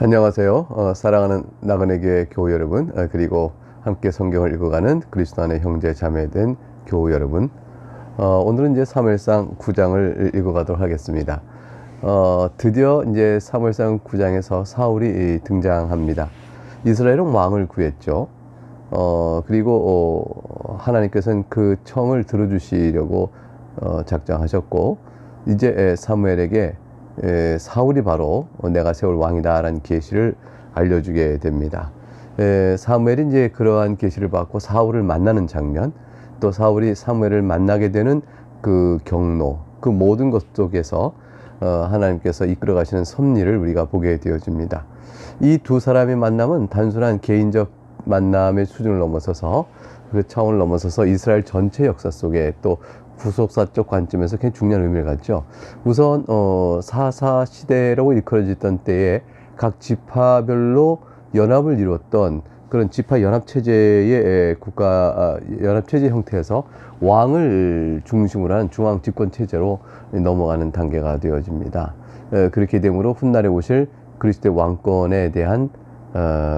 안녕하세요. 사랑하는 나그네 교회 교우 여러분, 그리고 함께 성경을 읽어가는 그리스도 안의 형제 자매된 교우 여러분. 오늘은 이제 사무엘상 9장을 읽어가도록 하겠습니다. 드디어 이제 사무엘상 9장에서 사울이 등장합니다. 이스라엘은 왕을 구했죠. 그리고 하나님께서는 그 청을 들어주시려고 작정하셨고, 이제 사무엘에게 사울이 바로 내가 세울 왕이다 라는 계시를 알려주게 됩니다. 사무엘이 이제 그러한 계시를 받고 사울을 만나는 장면, 또 사울이 사무엘을 만나게 되는 그 경로, 그 모든 것 속에서 하나님께서 이끌어 가시는 섭리를 우리가 보게 되어집니다. 이 두 사람의 만남은 단순한 개인적 만남의 수준을 넘어서서, 그 차원을 넘어서서 이스라엘 전체 역사 속에 또 구속사적 관점에서 굉장히 중요한 의미를 갖죠. 우선 사사 시대라고 일컬어졌던 때에 각 지파별로 연합을 이루었던 그런 지파 연합 체제의 국가 연합 체제 형태에서 왕을 중심으로 한 중앙 집권 체제로 넘어가는 단계가 되어집니다. 그렇게 되므로 훗날에 오실 그리스도의 왕권에 대한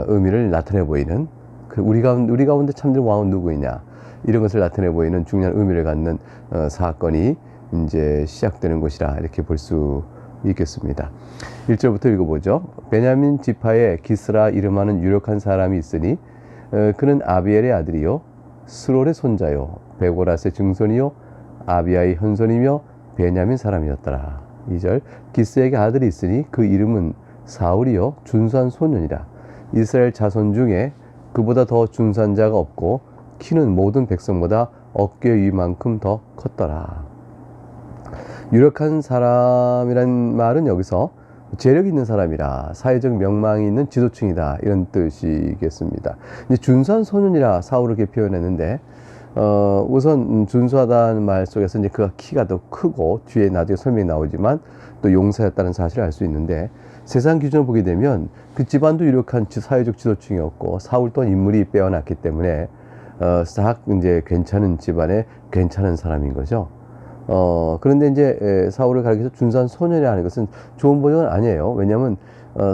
의미를 나타내 보이는, 우리 가운데 참된 왕은 누구이냐, 이런 것을 나타내 보이는 중요한 의미를 갖는 사건이 이제 시작되는 것이라 이렇게 볼 수 있겠습니다. 1절부터 읽어보죠. 베냐민 지파에 기스라 이름하는 유력한 사람이 있으니 그는 아비엘의 아들이요 스롤의 손자요 베고라스의 증손이요 아비아의 현손이며 베냐민 사람이었더라. 2절 기스에게 아들이 있으니 그 이름은 사울이요 준수한 소년이라. 이스라엘 자손 중에 그보다 더 준수한 자가 없고 키는 모든 백성보다 어깨 위만큼 더 컸더라. 유력한 사람이란 말은 여기서 재력 있는 사람이라, 사회적 명망이 있는 지도층이다, 이런 뜻이겠습니다. 이제 준수한 소년이라 사울을 이렇게 표현했는데, 우선 준수하다는 말 속에서 이제 그가 키가 더 크고, 뒤에 나중에 설명이 나오지만 또 용사였다는 사실을 알 수 있는데, 세상 기준으로 보게 되면 그 집안도 유력한 사회적 지도층이었고, 사울 또한 인물이 빼어났기 때문에 싹 이제 괜찮은 집안의 괜찮은 사람인 거죠. 그런데 이제 사울을 가리켜서 준수한 소년이라는 것은 좋은 번역은 아니에요. 왜냐하면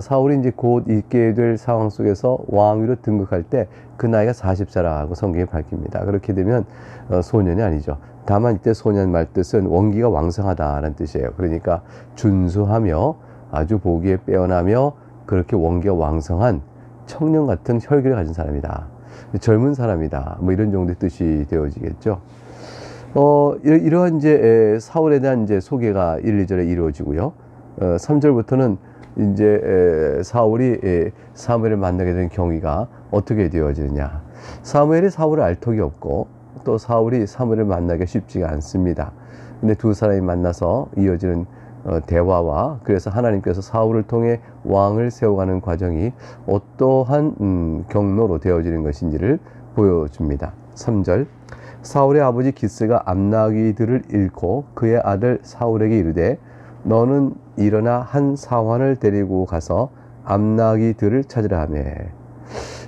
사울이 이제 곧 있게 될 상황 속에서 왕위로 등극할 때 그 나이가 40세라고 성경이 밝힙니다. 그렇게 되면 소년이 아니죠. 다만 이때 소년 말 뜻은 원기가 왕성하다는 뜻이에요. 그러니까 준수하며 아주 보기에 빼어나며 그렇게 원기가 왕성한 청년 같은 혈기를 가진 사람이다, 젊은 사람이다, 뭐 이런 정도의 뜻이 되어지겠죠. 이러한 이제 사울에 대한 이제 소개가 1, 2절에 이루어지고요. 3절부터는 이제 사울이 사무엘을 만나게 된 경위가 어떻게 되어지느냐. 사무엘이 사울을 알 턱이 없고, 또 사울이 사무엘을 만나기 쉽지가 않습니다. 근데 두 사람이 만나서 이어지는 대화와, 그래서 하나님께서 사울을 통해 왕을 세워가는 과정이 어떠한 경로로 되어지는 것인지를 보여줍니다. 3절 사울의 아버지 기스가 암나귀들을 잃고 그의 아들 사울에게 이르되 너는 일어나 한 사환을 데리고 가서 암나귀들을 찾으라 하며.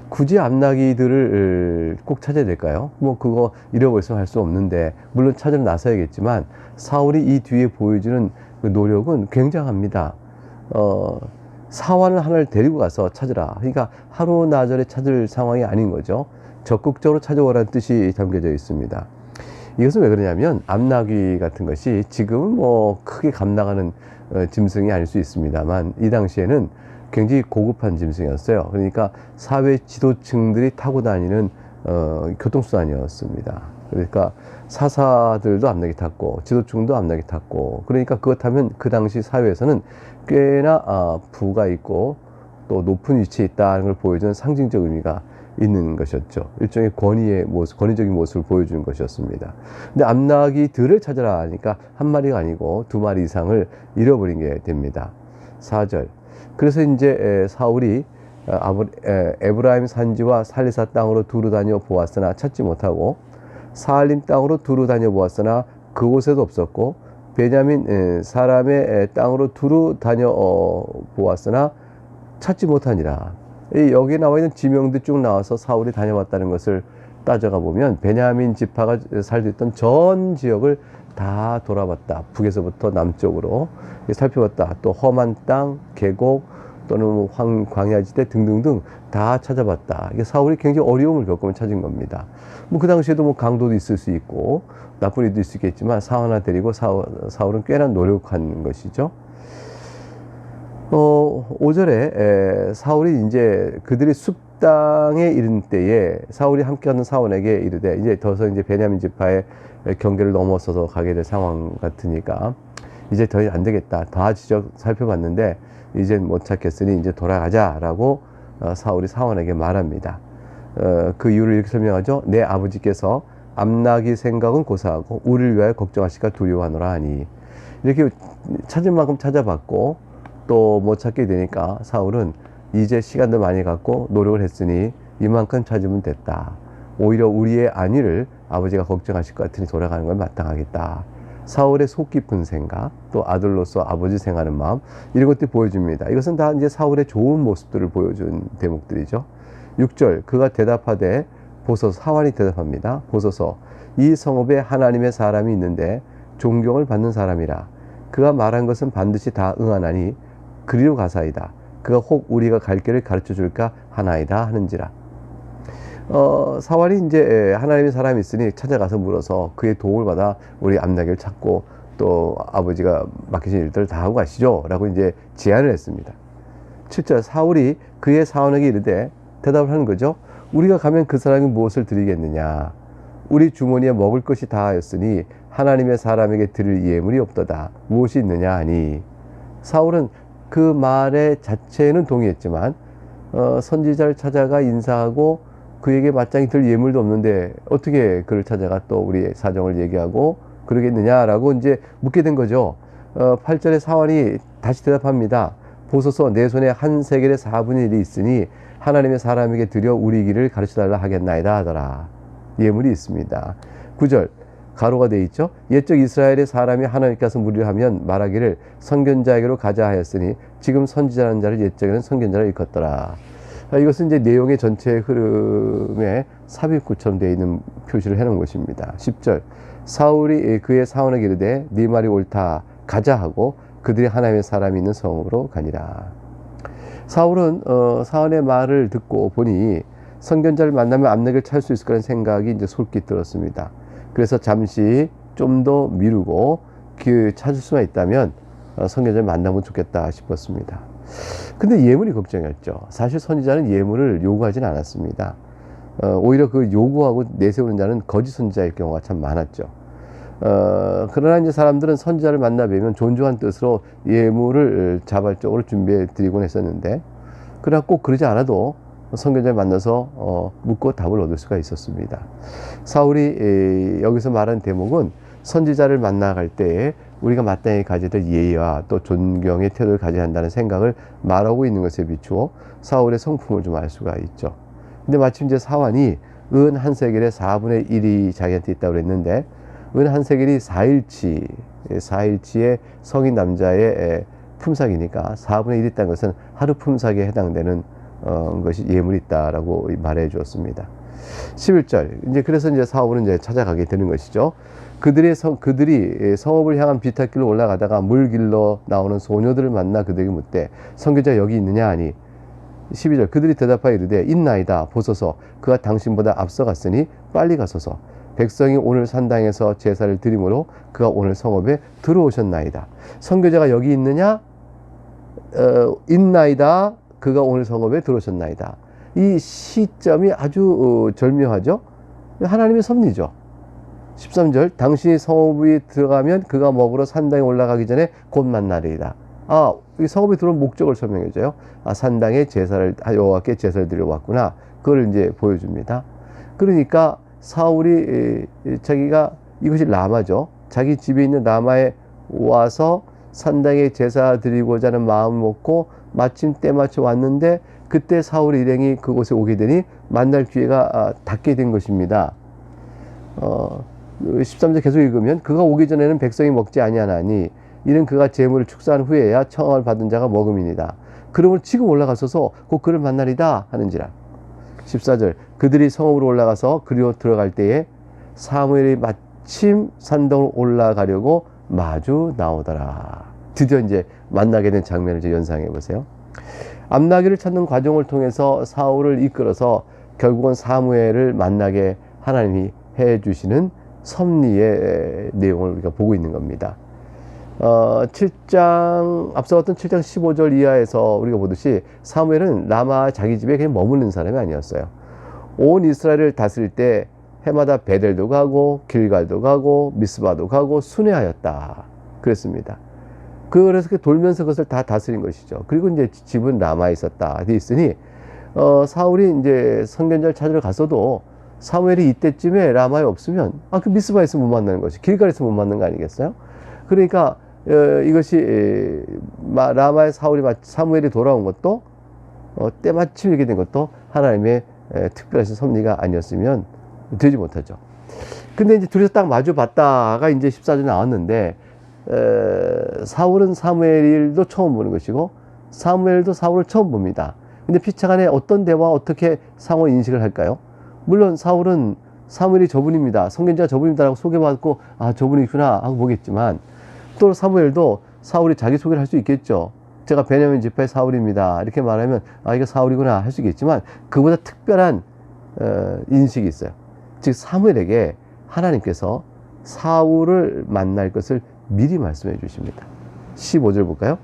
굳이 암나귀들을 꼭 찾아야 될까요? 뭐 그거 잃어버려서 할 수 없는데, 물론 찾으러 나서야겠지만 사울이 이 뒤에 보여주는 그 노력은 굉장합니다. 사환을 하나를 데리고 가서 찾으라. 그러니까 하루 나절에 찾을 상황이 아닌 거죠. 적극적으로 찾아오라는 뜻이 담겨져 있습니다. 이것은 왜 그러냐면, 암나귀 같은 것이 지금은 뭐 크게 감당하는 짐승이 아닐 수 있습니다만, 이 당시에는 굉장히 고급한 짐승이었어요. 그러니까 사회 지도층들이 타고 다니는 교통수단이었습니다. 그러니까 사사들도 암나귀 탔고 지도층도 암나귀 탔고, 그러니까 그렇다면 그 당시 사회에서는 꽤나 부가 있고 또 높은 위치에 있다는 걸 보여주는 상징적 의미가 있는 것이었죠. 일종의 권위의 모습, 권위적인 모습을 보여주는 것이었습니다. 근데 암나귀들을 찾아라 하니까 한 마리가 아니고 두 마리 이상을 잃어버린 게 됩니다. 4절 그래서 이제 사울이 에브라임 산지와 살리사 땅으로 두루 다녀 보았으나 찾지 못하고, 사알림 땅으로 두루 다녀 보았으나 그곳에도 없었고, 베냐민 사람의 땅으로 두루 다녀 보았으나 찾지 못하니라. 여기에 나와 있는 지명들 쭉 나와서 사울이 다녀왔다는 것을 따져가 보면 베냐민 지파가 살던 전 지역을 다 돌아봤다. 북에서부터 남쪽으로 살펴봤다. 또 험한 땅, 계곡, 또는 뭐 광야지대 등등등 다 찾아봤다. 이게 사울이 굉장히 어려움을 겪으면 찾은 겁니다. 뭐 그 당시에도 뭐 강도도 있을 수 있고 나쁜 일도 있을 수 있겠지만 사울 하나 데리고 사울은 꽤나 노력한 것이죠. 5절에 사울이 이제 그들이 숲당에 이른 때에 사울이 함께하는 사원에게 이르되 이제 더서 이제 베냐민 지파의 경계를 넘어서서 가게 될 상황 같으니까 이제 더 안 되겠다. 다 지적 살펴봤는데 이제 못 찾겠으니 이제 돌아가자라고 사울이 사원에게 말합니다. 그 이유를 이렇게 설명하죠. 내 아버지께서 암나기 생각은 고사하고 우리를 위하여 걱정하실까 두려워하노라 하니. 이렇게 찾을 만큼 찾아봤고 또 못 찾게 되니까 사울은 이제 시간도 많이 갖고 노력을 했으니 이만큼 찾으면 됐다. 오히려 우리의 안위를 아버지가 걱정하실 것 같으니 돌아가는 걸 마땅하겠다. 사울의 속 깊은 생각, 또 아들로서 아버지 생각하는 마음, 이런 것들이 보여줍니다. 이것은 다 이제 사울의 좋은 모습들을 보여준 대목들이죠. 6절, 그가 대답하되 보소서, 사환이 대답합니다. 보소서, 이 성읍에 하나님의 사람이 있는데 존경을 받는 사람이라. 그가 말한 것은 반드시 다 응하나니 그리로 가사이다. 그가 혹 우리가 갈 길을 가르쳐 줄까 하나이다 하는지라. 사환이 이제 하나님의 사람이 있으니 찾아가서 물어서 그의 도움을 받아 우리 암나기를 찾고 또 아버지가 맡기신 일들을 다 하고 가시죠 라고 이제 제안을 했습니다. 7절, 사울이 그의 사원에게 이르되 대답을 하는 거죠. 우리가 가면 그 사람이 무엇을 드리겠느냐. 우리 주머니에 먹을 것이 다하였으니 하나님의 사람에게 드릴 예물이 없도다. 무엇이 있느냐 하니. 사울은 그 말의 자체는 동의했지만 선지자를 찾아가 인사하고 그에게 마땅히 들 예물도 없는데 어떻게 그를 찾아가 또 우리의 사정을 얘기하고 그러겠느냐라고 이제 묻게 된 거죠. 8절에 사환이 다시 대답합니다. 보소서, 내 손에 한 세겔의 4분의 1이 있으니 하나님의 사람에게 드려 우리 길을 가르쳐달라 하겠나이다 하더라. 예물이 있습니다. 9절, 가로가 돼 있죠. 옛적 이스라엘의 사람이 하나님께서 무리하면 말하기를 선견자에게로 가자 하였으니 지금 선지자라는 자를 옛적에는 선견자라 일컫더라. 이것은 이제 내용의 전체 흐름에 삽입구처럼 되어 있는 표시를 해놓은 것입니다. 10절, 사울이 그의 사원에게 이르되 네 말이 옳다 가자 하고 그들이 하나님의 사람이 있는 성으로 가니라. 사울은 사원의 말을 듣고 보니 선견자를 만나면 암나기를 찾을 수 있을 거라는 생각이 이제 솔깃 들었습니다. 그래서 잠시 좀 더 미루고 찾을 수만 있다면 선견자를 만나면 좋겠다 싶었습니다. 근데 예물이 걱정이었죠. 사실 선지자는 예물을 요구하지는 않았습니다. 오히려 그 요구하고 내세우는 자는 거짓 선지자일 경우가 참 많았죠. 그러나 이제 사람들은 선지자를 만나 뵈면 존중한 뜻으로 예물을 자발적으로 준비해 드리곤 했었는데, 그러나 꼭 그러지 않아도 선견자를 만나서 묻고 답을 얻을 수가 있었습니다. 사울이 여기서 말한 대목은 선지자를 만나갈 때에 우리가 마땅히 가져야 될 예의와 또 존경의 태도를 가져야 한다는 생각을 말하고 있는 것에 비추어 사울의 성품을 좀 알 수가 있죠. 근데 마침 이제 사환이 은 한 세겔의 4분의 1이 자기한테 있다고 그랬는데, 은 한 세겔이 4일치의 성인 남자의 품삯이니까 4분의 1이 있다는 것은 하루 품삯에 해당되는 것이 예물이 있다라고 말해 주었습니다. 11절, 이제 그래서 이제 사울은 이제 찾아가게 되는 것이죠. 그들이 성읍을 향한 비탈길로 올라가다가 물 길러 나오는 소녀들을 만나 그들에게 묻되 선교자 여기 있느냐 하니. 12절, 그들이 대답하여 이르되 있나이다. 보소서, 그가 당신보다 앞서갔으니 빨리 가소서. 백성이 오늘 산당에서 제사를 드림으로 그가 오늘 성읍에 들어오셨나이다. 선교자가 여기 있느냐? 있나이다. 그가 오늘 성읍에 들어오셨나이다. 이 시점이 아주 절묘하죠. 하나님의 섭리죠. 13절, 당신이 성읍에 들어가면 그가 먹으러 산당에 올라가기 전에 곧 만나리이다. 이 성읍에 들어온 목적을 설명해줘요. 산당에 여호와께 제사를 드려 왔구나. 그걸 이제 보여줍니다. 그러니까 사울이 자기가 이것이 라마죠. 자기 집에 있는 라마에 와서 산당에 제사 드리고자 하는 마음을 먹고 마침 때맞춰 왔는데 그때 사울 일행이 그곳에 오게 되니 만날 기회가 닿게 된 것입니다. 13절 계속 읽으면 그가 오기 전에는 백성이 먹지 아니하나니 이는 그가 제물을 축사한 후에야 청함을 받은 자가 먹음이니이다. 그러므로 지금 올라가소서 곧 그를 만나리다 하는지라. 14절, 그들이 성읍으로 올라가서 그리로 들어갈 때에 사무엘이 마침 산당으로 올라가려고 마주 나오더라. 드디어 이제 만나게 된 장면을 이제 연상해 보세요. 암나귀를 찾는 과정을 통해서 사울을 이끌어서 결국은 사무엘을 만나게 하나님이 해주시는 섭리의 내용을 우리가 보고 있는 겁니다. 7장, 앞서갔던 7장 15절 이하에서 우리가 보듯이 사무엘은 라마 자기 집에 그냥 머무는 사람이 아니었어요. 온 이스라엘을 다스릴 때 해마다 베델도 가고 길갈도 가고 미스바도 가고 순회하였다 그랬습니다. 그래서 돌면서 그것을 다 다스린 것이죠. 그리고 이제 집은 라마에 있었다 돼 있으니 사울이 이제 선견자를 찾으러 갔어도 사무엘이 이때쯤에 라마에 없으면 그 미스바에서 못 만나는 것이, 길갈에서 못 만나는 거 아니겠어요? 그러니까 이것이 라마의 사무엘이 돌아온 것도 때마침 이렇게 된 것도 하나님의 특별하신 섭리가 아니었으면 되지 못하죠. 근데 이제 둘이서 딱 마주 봤다가 이제 14절 나왔는데 사울은 사무엘도 처음 보는 것이고 사무엘도 사울을 처음 봅니다. 근데 피차간에 어떤 대화, 어떻게 상호 인식을 할까요? 물론 사울은 사무엘이 저분입니다, 선견자가 저분입니다라고 소개받고 저분이구나 하고 보겠지만, 또 사무엘도 사울이 자기소개를 할 수 있겠죠. 제가 베냐민 지파의 사울입니다 이렇게 말하면 이거 사울이구나 할 수 있겠지만, 그보다 특별한 인식이 있어요. 즉 사무엘에게 하나님께서 사울을 만날 것을 미리 말씀해 주십니다. 15절 볼까요?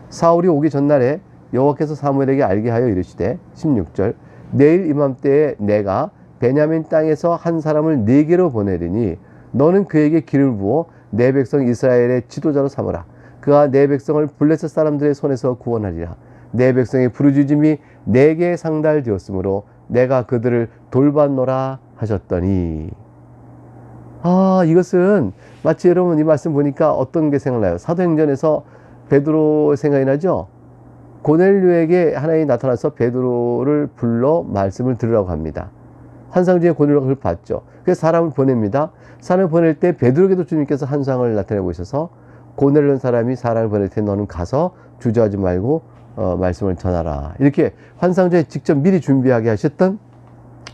사울이 오기 전날에 여호와께서 사무엘에게 알게 하여 이르시되, 16절, 내일 이맘때에 내가 베냐민 땅에서 한 사람을 네게로 보내리니 너는 그에게 기름을 부어 내 백성 이스라엘의 지도자로 삼으라. 그가 내 백성을 블레셋 사람들의 손에서 구원하리라. 내 백성의 부르짖음이 내게 상달되었으므로 내가 그들을 돌봤노라 하셨더니. 이것은 마치 여러분 이 말씀 보니까 어떤 게 생각나요? 사도행전에서 베드로 생각이 나죠? 고넬료에게 하나님이 나타나서 베드로를 불러 말씀을 들으라고 합니다. 환상 중에 고넬료가 그걸 봤죠. 그래서 사람을 보냅니다. 사람을 보낼 때 베드로에게도 주님께서 환상을 나타내 보셔서, 고넬료는 사람이 사람을 보낼 때 너는 가서 주저하지 말고 말씀을 전하라. 이렇게 환상 중에 직접 미리 준비하게 하셨던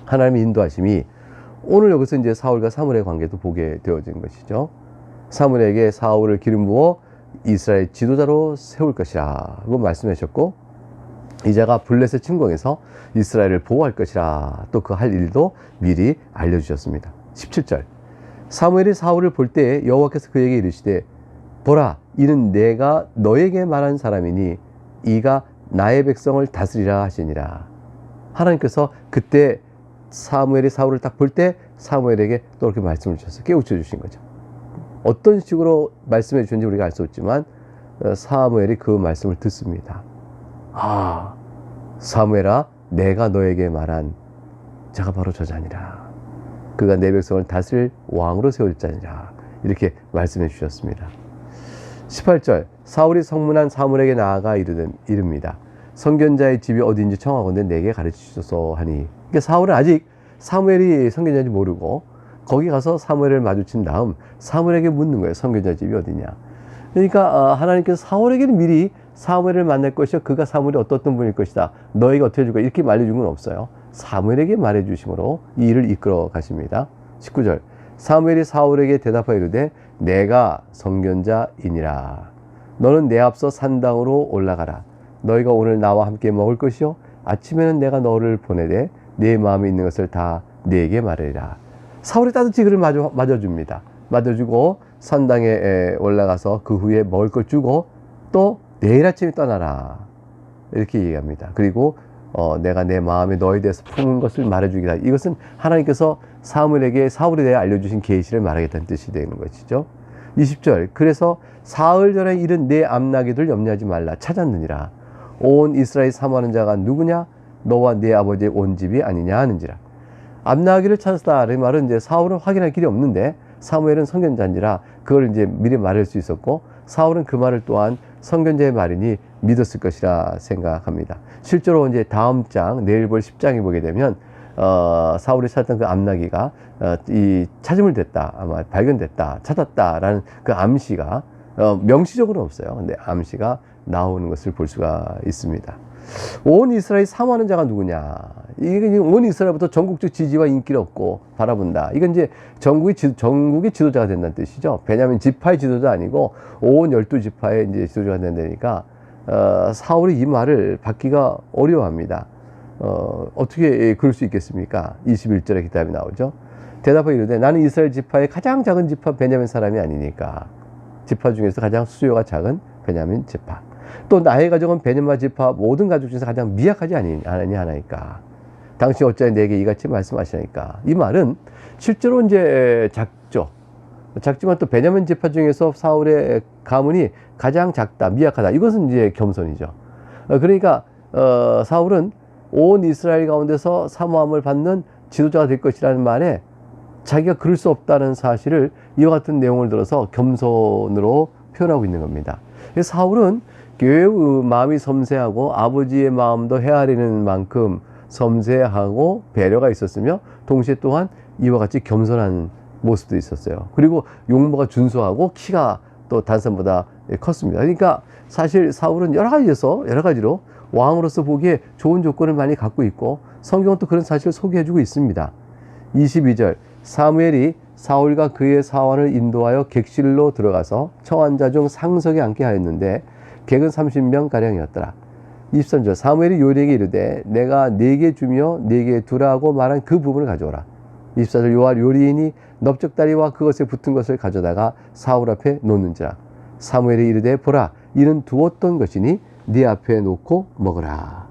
하나님의 인도하심이 오늘 여기서 이제 사울과 사무엘의 관계도 보게 되어진 것이죠. 사무엘에게 사울을 기름 부어 이스라엘 지도자로 세울 것이라 고 말씀하셨고, 이자가 블레셋 침공에서 이스라엘을 보호할 것이라 또 그 할 일도 미리 알려주셨습니다. 17절, 사무엘이 사울을 볼 때 여호와께서 그에게 이르시되, 보라, 이는 내가 너에게 말한 사람이니 이가 나의 백성을 다스리라 하시니라. 하나님께서 그때 사무엘이 사울을 딱 볼 때 사무엘에게 또 이렇게 말씀을 주셔서 깨우쳐 주신 거죠. 어떤 식으로 말씀해 주셨는지 우리가 알 수 없지만 사무엘이 그 말씀을 듣습니다. 사무엘아, 내가 너에게 말한 자가 바로 저자니라. 그가 내 백성을 다스릴 왕으로 세울 자니라. 이렇게 말씀해 주셨습니다. 18절, 사울이 성문한 사무엘에게 나아가 이릅니다. 선견자의 집이 어디인지 청하건대 내게 가르치소서 하니. 그러니까 사울은 아직 사무엘이 선견자인지 모르고 거기 가서 사무엘을 마주친 다음 사무엘에게 묻는 거예요. 선견자 집이 어디냐. 그러니까 하나님께서 사울에게는 미리 사무엘을 만날 것이요, 그가 사무엘이 어떤 분일 것이다, 너에게 어떻게 해줄 거야, 이렇게 말해준 건 없어요. 사무엘에게 말해주심으로 이 일을 이끌어 가십니다. 19절, 사무엘이 사울에게 대답하여 이르되, 내가 선견자이니라. 너는 내 앞서 산당으로 올라가라. 너희가 오늘 나와 함께 먹을 것이요, 아침에는 내가 너를 보내되 내 마음에 있는 것을 다 네게 말하리라. 사울이 따뜻히 그를 맞아줍니다. 맞아주고 산당에 올라가서 그 후에 먹을 걸 주고, 또 내일 아침에 떠나라 이렇게 얘기합니다. 그리고 내가 내 마음에 너에 대해서 품은 것을 말해주기다. 이것은 하나님께서 사무엘에게 사울에 대해 알려주신 계시를 말하겠다는 뜻이 되는 것이죠. 20절, 그래서 사흘 전에 일은 내 암나귀들 염려하지 말라 찾았느니라. 온 이스라엘 사모하는 자가 누구냐? 너와 네 아버지의 온 집이 아니냐 하는지라. 암나귀를 찾았다. 이 말은 이제 사울은 확인할 길이 없는데 사무엘은 선견자인지라 그걸 이제 미리 말할 수 있었고, 사울은 그 말을 또한 선견자의 말이니 믿었을 것이라 생각합니다. 실제로 이제 다음 장, 내일 볼 10장에 보게 되면 사울이 찾았던 그 암나귀가 이 찾음을 됐다, 아마 발견됐다, 찾았다라는 그 암시가 명시적으로는 없어요. 근데 암시가 나오는 것을 볼 수가 있습니다. 온 이스라엘 사모하는 자가 누구냐? 이게 온 이스라엘부터 전국적 지지와 인기를 얻고 바라본다. 이건 이제 전국의 지도자가 된다는 뜻이죠. 베냐민 지파의 지도자 아니고 온 12지파의 이제 지도자가 된다니까 사울이 이 말을 받기가 어려워합니다. 어떻게 그럴 수 있겠습니까? 21절에 기답이 나오죠. 대답하여 이르되 나는 이스라엘 지파의 가장 작은 지파 베냐민 사람이 아니니까. 지파 중에서 가장 수요가 작은 베냐민 지파. 또 나의 가족은 베냐민 지파 모든 가족 중에서 가장 미약하지 아니하나이까. 당신 어찌하여 내게 이같이 말씀하시나이까. 이 말은 실제로 이제 작죠. 작지만 또 베냐민 지파 중에서 사울의 가문이 가장 작다, 미약하다. 이것은 이제 겸손이죠. 그러니까 사울은 온 이스라엘 가운데서 사모함을 받는 지도자가 될 것이라는 말에 자기가 그럴 수 없다는 사실을 이와 같은 내용을 들어서 겸손으로 표현하고 있는 겁니다. 사울은 교회의 마음이 섬세하고 아버지의 마음도 헤아리는 만큼 섬세하고 배려가 있었으며 동시에 또한 이와 같이 겸손한 모습도 있었어요. 그리고 용모가 준수하고 키가 또 단산보다 컸습니다. 그러니까 사실 사울은 여러 가지로 왕으로서 보기에 좋은 조건을 많이 갖고 있고 성경은 또 그런 사실을 소개해주고 있습니다. 22절 사무엘이 사울과 그의 사원을 인도하여 객실로 들어가서 청한자 중 상석에 앉게 하였는데 객은 30명가량이었더라. 23절 사무엘이 요리에게 이르되 내가 네게 주며 네게 두라 하고 말한 그 부분을 가져오라. 24절 요리인이 넓적다리와 그것에 붙은 것을 가져다가 사울 앞에 놓는지라. 사무엘이 이르되 보라 이는 두었던 것이니 네 앞에 놓고 먹으라.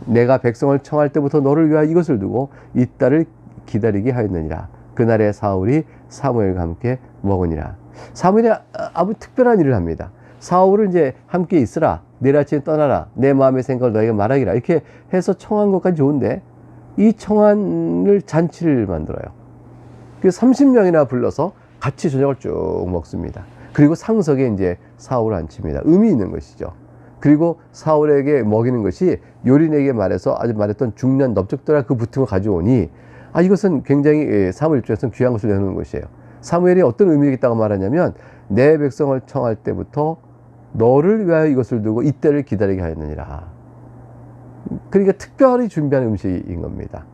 내가 백성을 청할 때부터 너를 위하여 이것을 두고 이따를 기다리게 하였느니라. 그날에 사울이 사무엘과 함께 먹으니라. 사무엘이 아주 특별한 일을 합니다. 사울을 이제 함께 있으라. 내일 아침에 떠나라. 내 마음의 생각을 너에게 말하기라. 이렇게 해서 청한 것까지 좋은데 이 청한을 잔치를 만들어요. 그 30명이나 불러서 같이 저녁을 쭉 먹습니다. 그리고 상석에 이제 사울을 앉힙니다. 의미 있는 것이죠. 그리고 사울에게 먹이는 것이 요린에게 말했던 중년 넓적다리와 그 붙은 걸 가져오니 이것은 굉장히 사무엘 입장에서는 귀한 것을 내놓는 것이에요. 사무엘이 어떤 의미가 있다고 말하냐면 내 백성을 청할 때부터 너를 위하여 이것을 두고 이때를 기다리게 하였느니라. 그러니까 특별히 준비한 음식인 겁니다.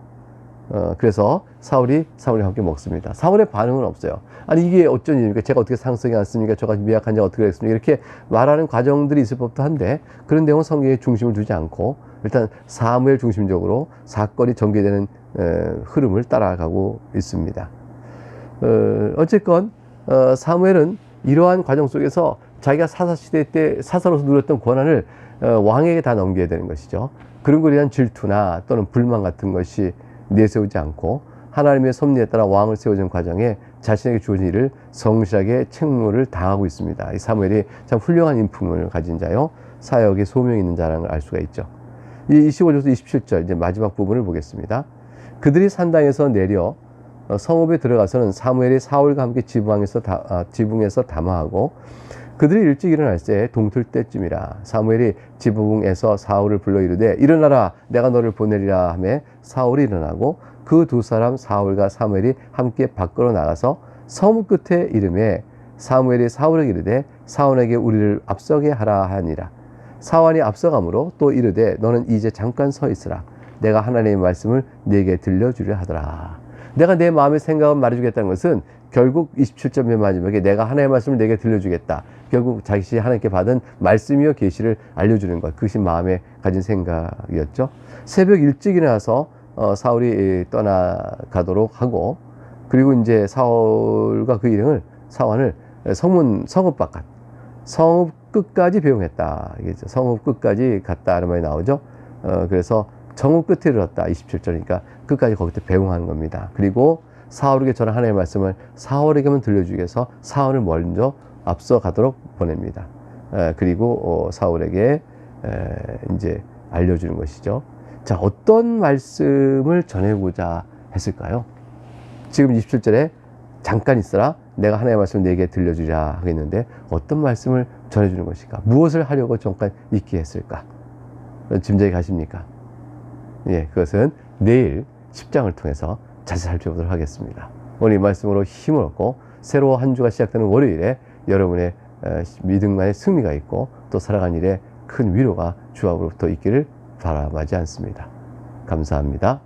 그래서 사울과 함께 먹습니다. 사울의 반응은 없어요. 아니 이게 어쩐 일입니까? 제가 어떻게 상석에 앉습니까? 저가 미약한 자가 어떻게 했습니까? 이렇게 말하는 과정들이 있을 법도 한데 그런 내용은 성경에 중심을 두지 않고 일단 사무엘 중심적으로 사건이 전개되는 흐름을 따라가고 있습니다. 어쨌건 사무엘은 이러한 과정 속에서 자기가 사사시대 때 사사로서 누렸던 권한을 왕에게 다 넘겨야 되는 것이죠. 그런 것에 대한 질투나 또는 불만 같은 것이 내세우지 않고 하나님의 섭리에 따라 왕을 세워주는 과정에 자신에게 주어진 일을 성실하게 책무를 다하고 있습니다. 이 사무엘이 참 훌륭한 인품을 가진 자요 사역에 소명이 있는 자라는 걸 알 수가 있죠. 이 25절부터 27절 이제 마지막 부분을 보겠습니다. 그들이 산당에서 내려 성읍에 들어가서는 사무엘이 사울과 함께 지붕에서 담화하고 그들이 일찍 일어날 때 동틀 때쯤이라. 사무엘이 지붕에서 사울을 불러 이르되 일어나라 내가 너를 보내리라 하매 사울이 일어나고 그 두 사람 사울과 사무엘이 함께 밖으로 나가서 성읍 끝에 이르매 사무엘이 사울에게 이르되 사원에게 우리를 앞서게 하라 하니라. 사원이 앞서가므로 또 이르되 너는 이제 잠깐 서 있으라. 내가 하나님의 말씀을 네게 들려주려 하더라. 내가 내 마음의 생각을 말해주겠다는 것은 결국 27절 맨 마지막에 내가 하나님의 말씀을 네게 들려주겠다. 결국 자신이 하나님께 받은 말씀이요 계시를 알려주는 것. 그것이 마음에 가진 생각이었죠. 새벽 일찍 일어나서 사울이 떠나가도록 하고 그리고 이제 사울과 그 일행을 사원을 성읍 바깥 성읍 끝까지 배웅했다. 이게죠. 성읍 끝까지 갔다는 말이 나오죠. 그래서 정읍 끝에 이르렀다. 27절이니까 끝까지 거기서 배웅하는 겁니다. 그리고 사울에게 전한 하나님의 말씀을 사울에게만 들려주기 위해서 사울을 먼저 앞서 가도록 보냅니다. 그리고 사울에게 이제 알려주는 것이죠. 자, 어떤 말씀을 전해보자 했을까요? 지금 27절에 잠깐 있어라. 내가 하나님의 말씀을 네게 들려주리라 하겠는데 어떤 말씀을 전해주는 것일까? 무엇을 하려고 잠깐 있게 했을까? 짐작이 가십니까? 예, 그것은 내일 10장을 통해서 자세히 살펴보도록 하겠습니다. 오늘 이 말씀으로 힘을 얻고 새로 한 주가 시작되는 월요일에 여러분의 믿음만의 승리가 있고 또 살아간 일에 큰 위로가 주 앞으로부터 있기를 바라마지 않습니다. 감사합니다.